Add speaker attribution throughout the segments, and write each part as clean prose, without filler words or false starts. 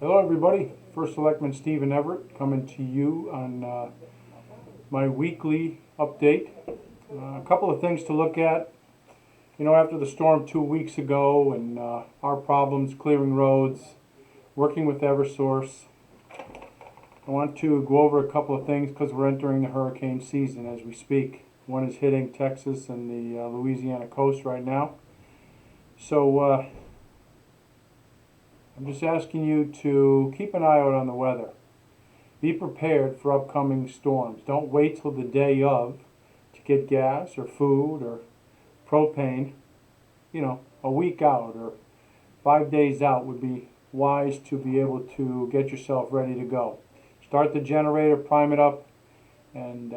Speaker 1: Hello everybody, First Selectman Stephen Everett coming to you on my weekly update. A couple of things to look at. You know, after the storm 2 weeks ago and our problems clearing roads, working with Eversource, I want to go over a couple of things because we're entering the hurricane season as we speak. One is hitting Texas and the Louisiana coast right now. So I'm just asking you to keep an eye out on the weather. Be prepared for upcoming storms. Don't wait till the day of to get gas or food or propane. You know, a week out or 5 days out would be wise to be able to get yourself ready to go. Start the generator, prime it up, and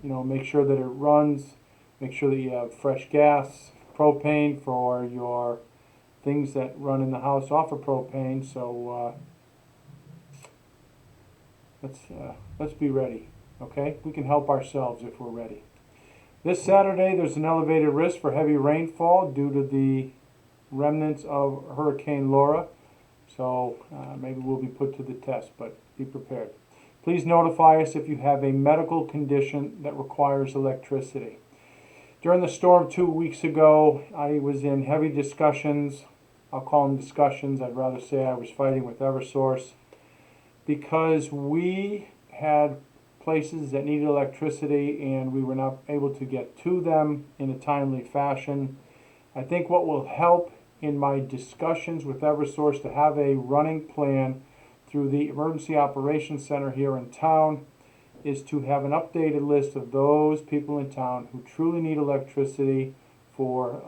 Speaker 1: make sure that it runs. Make sure that you have fresh gas, propane for your things that run in the house off of propane. So let's be ready. Okay, we can help ourselves if we're ready. This Saturday, there's an elevated risk for heavy rainfall due to the remnants of Hurricane Laura. So maybe we'll be put to the test, but be prepared. Please notify us if you have a medical condition that requires electricity. During the storm 2 weeks ago, I was in heavy discussions. I'll call them discussions. I'd rather say I was fighting with Eversource because we had places that needed electricity and we were not able to get to them in a timely fashion. I think what will help in my discussions with Eversource to have a running plan through the Emergency Operations Center here in town is to have an updated list of those people in town who truly need electricity for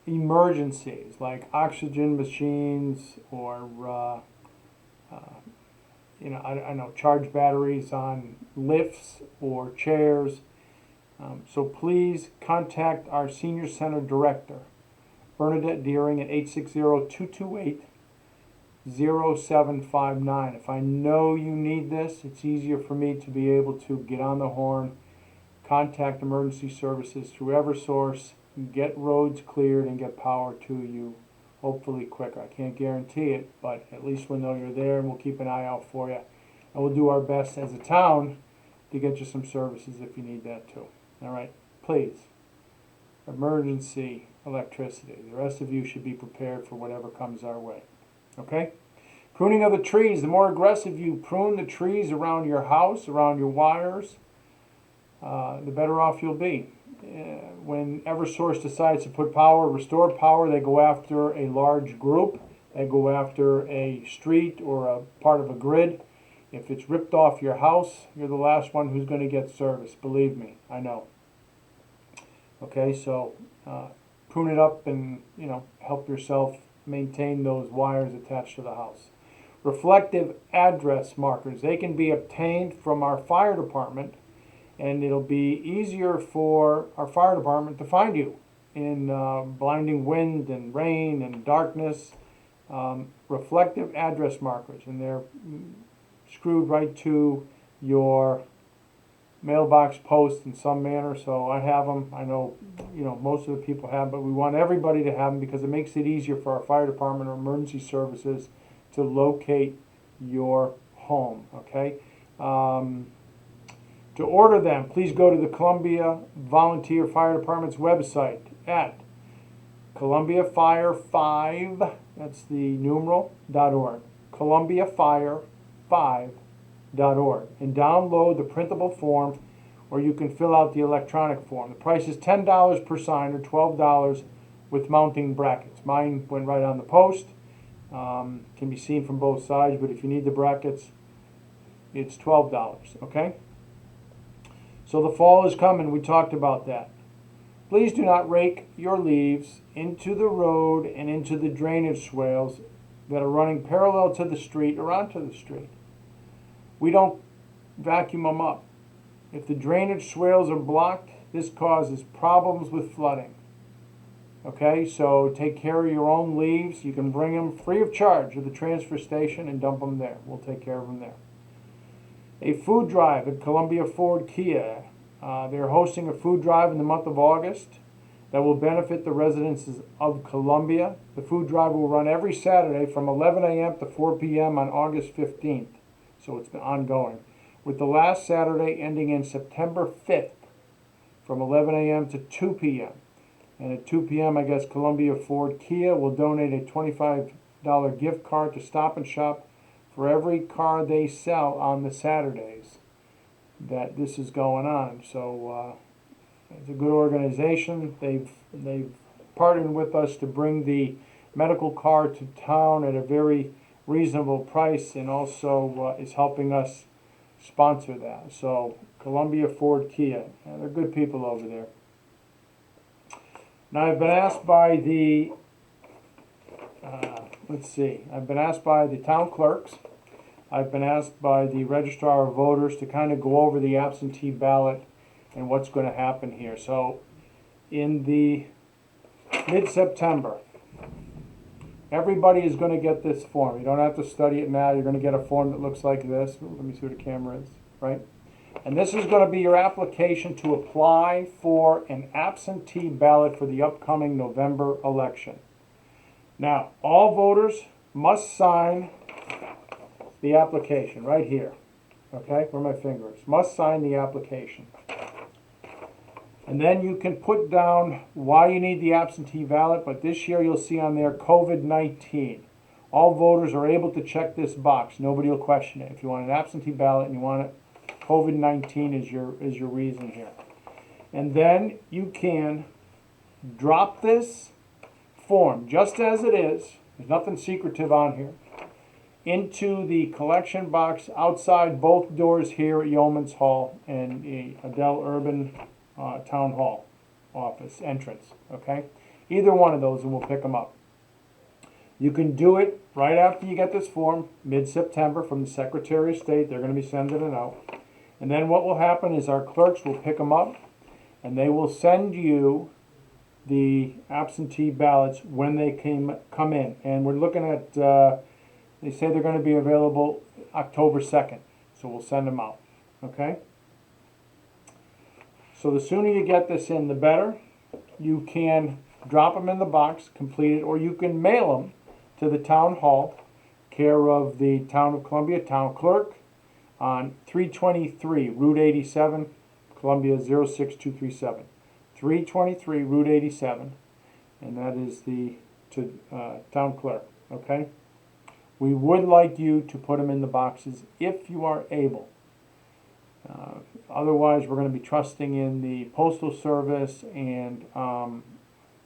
Speaker 1: emergencies like oxygen machines or I know charge batteries on lifts or chairs. So please contact our Senior Center Director, Bernadette Deering, at 860-228-0759. If I know you need this, it's easier for me to be able to get on the horn, contact emergency services through Eversource, get roads cleared, and get power to you hopefully quicker. I can't guarantee it, but at least we'll know you're there and we'll keep an eye out for you. And we'll do our best as a town to get you some services if you need that too. All right, please. Emergency electricity. The rest of you should be prepared for whatever comes our way. Okay? Pruning of the trees. The more aggressive you prune the trees around your house, around your wires, the better off you'll be. When Eversource decides to put power, restore power, they go after a large group. They go after a street or a part of a grid. If it's ripped off your house, you're the last one who's going to get service. Believe me, I know. Okay, so prune it up and help yourself maintain those wires attached to the house. Reflective address markers. They can be obtained from our fire department, and it'll be easier for our fire department to find you in blinding wind and rain and darkness. Reflective address markers, and they're screwed right to your mailbox post in some manner. So I have them. I know most of the people have, but we want everybody to have them because it makes it easier for our fire department or emergency services to locate your home. Okay. To order them, please go to the Columbia Volunteer Fire Department's website at ColumbiaFire5, that's the numeral, .org, ColumbiaFire5.org, and download the printable form, or you can fill out the electronic form. The price is $10 per sign or $12 with mounting brackets. Mine went right on the post. Can be seen from both sides, but if you need the brackets, it's $12, okay? So the fall is coming. We talked about that. Please do not rake your leaves into the road and into the drainage swales that are running parallel to the street or onto the street. We don't vacuum them up. If the drainage swales are blocked, this causes problems with flooding. Okay, so take care of your own leaves. You can bring them free of charge to the transfer station and dump them there. We'll take care of them there. A food drive at Columbia Ford Kia. They're hosting a food drive in the month of August. that will benefit the residents of Columbia. The food drive will run every Saturday from 11 a.m. to 4 p.m. on August 15th. So it's been ongoing, with the last Saturday ending in September 5th from 11 a.m. to 2 p.m. And at 2 p.m., I guess Columbia Ford Kia will donate a $25 gift card to Stop and Shop for every car they sell on the Saturdays that this is going on. So it's a good organization. They've partnered with us to bring the medical car to town at a very reasonable price, and also is helping us sponsor that. So Columbia Ford Kia, they're good people over there. Now I've been asked by the I've been asked by the town clerks, I've been asked by the registrar of voters to kind of go over the absentee ballot and what's going to happen here. So in the mid-September, everybody is going to get this form. You don't have to study it now. You're going to get a form that looks like this. Let me see where the camera is, right? And this is going to be your application to apply for an absentee ballot for the upcoming November election. Now, all voters must sign the application right here. Okay, where my finger is. Must sign the application. And then you can put down why you need the absentee ballot, but this year you'll see on there COVID-19. All voters are able to check this box. Nobody will question it. If you want an absentee ballot and you want it, COVID-19 is your reason here. And then you can drop this form just as it is. There's nothing secretive on here. Into the collection box outside both doors here at Yeoman's Hall and the Adele Urban Town Hall office entrance. Okay, either one of those, and we'll pick them up. You can do it right after you get this form, mid-September, from the Secretary of State. They're going to be sending it out. And then what will happen is our clerks will pick them up, and they will send you the absentee ballots when they come in. And we're looking at, they say they're going to be available October 2nd. So we'll send them out. Okay? So the sooner you get this in, the better. You can drop them in the box, complete it, or you can mail them to the town hall, care of the Town of Columbia Town Clerk, on 323 Route 87, Columbia 06237. 323 Route 87, and that is the town clerk. Okay? We would like you to put them in the boxes if you are able. Otherwise, we're going to be trusting in the Postal Service, and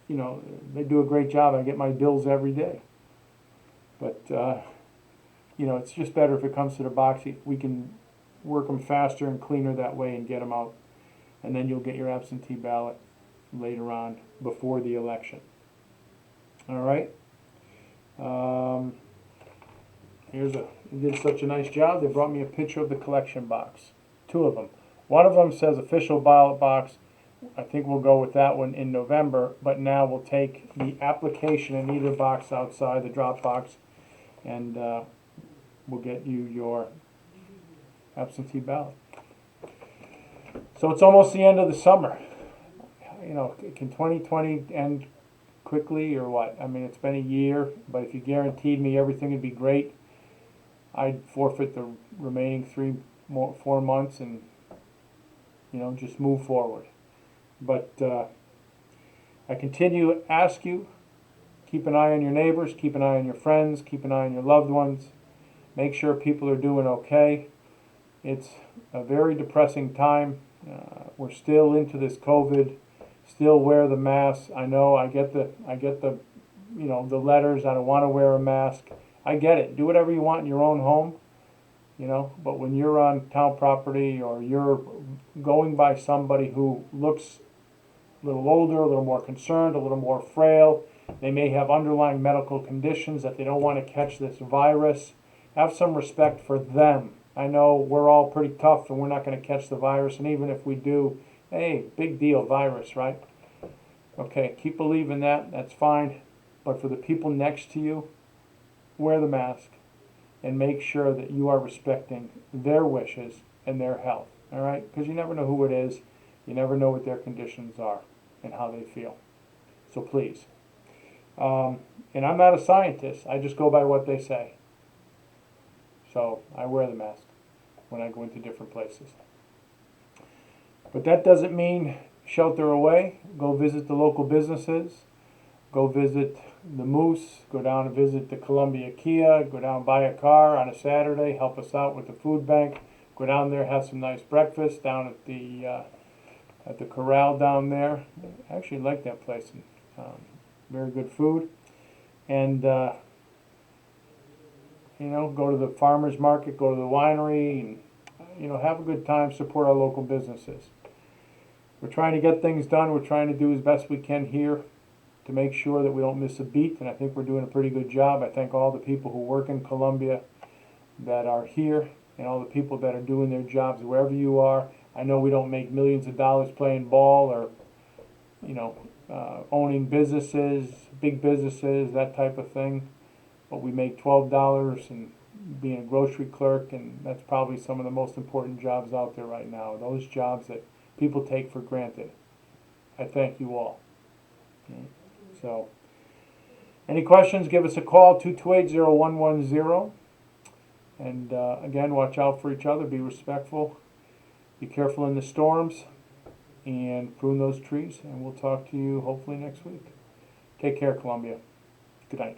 Speaker 1: you know, they do a great job. I get my bills every day. But you know, it's just better if it comes to the box. We can work them faster and cleaner that way and get them out. And then you'll get your absentee ballot later on before the election. All right. They did such a nice job. They brought me a picture of the collection box. 2 of them. One of them says official ballot box. I think we'll go with that one in November. But now we'll take the application in either box outside, the drop box, and we'll get you your absentee ballot. So it's almost the end of the summer. You know, can 2020 end quickly or what? I mean, it's been a year, but if you guaranteed me everything would be great, I'd forfeit the remaining 4 months and, you know, just move forward. But I continue to ask you, keep an eye on your neighbors, keep an eye on your friends, keep an eye on your loved ones. Make sure people are doing okay. It's a very depressing time. We're still into this COVID. Still wear the mask. I know. I get the you know, the letters. I don't want to wear a mask. I get it. Do whatever you want in your own home. You know. But when you're on town property or you're going by somebody who looks a little older, a little more concerned, a little more frail, they may have underlying medical conditions that they don't want to catch this virus. Have some respect for them. I know we're all pretty tough and we're not going to catch the virus, and even if we do, hey, big deal, virus, right? Okay, keep believing that, that's fine. But for the people next to you, wear the mask and make sure that you are respecting their wishes and their health, all right? Because you never know who it is. You never know what their conditions are and how they feel. So please. And I'm not a scientist. I just go by what they say. So I wear the mask when I go into different places. But that doesn't mean shelter away. Go visit the local businesses. Go visit the Moose. Go down and visit the Columbia Kia. Go down and buy a car on a Saturday. Help us out with the food bank. Go down there, have some nice breakfast down at the corral down there. I actually like that place. Very good food. And go to the farmer's market, go to the winery, and have a good time. Support our local businesses. We're trying to get things done. We're trying to do as best we can here to make sure that we don't miss a beat, and I think we're doing a pretty good job. I thank all the people who work in Columbia that are here, and all the people that are doing their jobs wherever you are. I know we don't make millions of dollars playing ball or, owning businesses, big businesses, that type of thing, but we make $12 and being a grocery clerk, and that's probably some of the most important jobs out there right now. Those jobs that people take for granted. I thank you all. So, any questions, give us a call, 228-0110. And again, watch out for each other, be respectful, be careful in the storms, and prune those trees. And we'll talk to you hopefully next week. Take care, Columbia. Good night.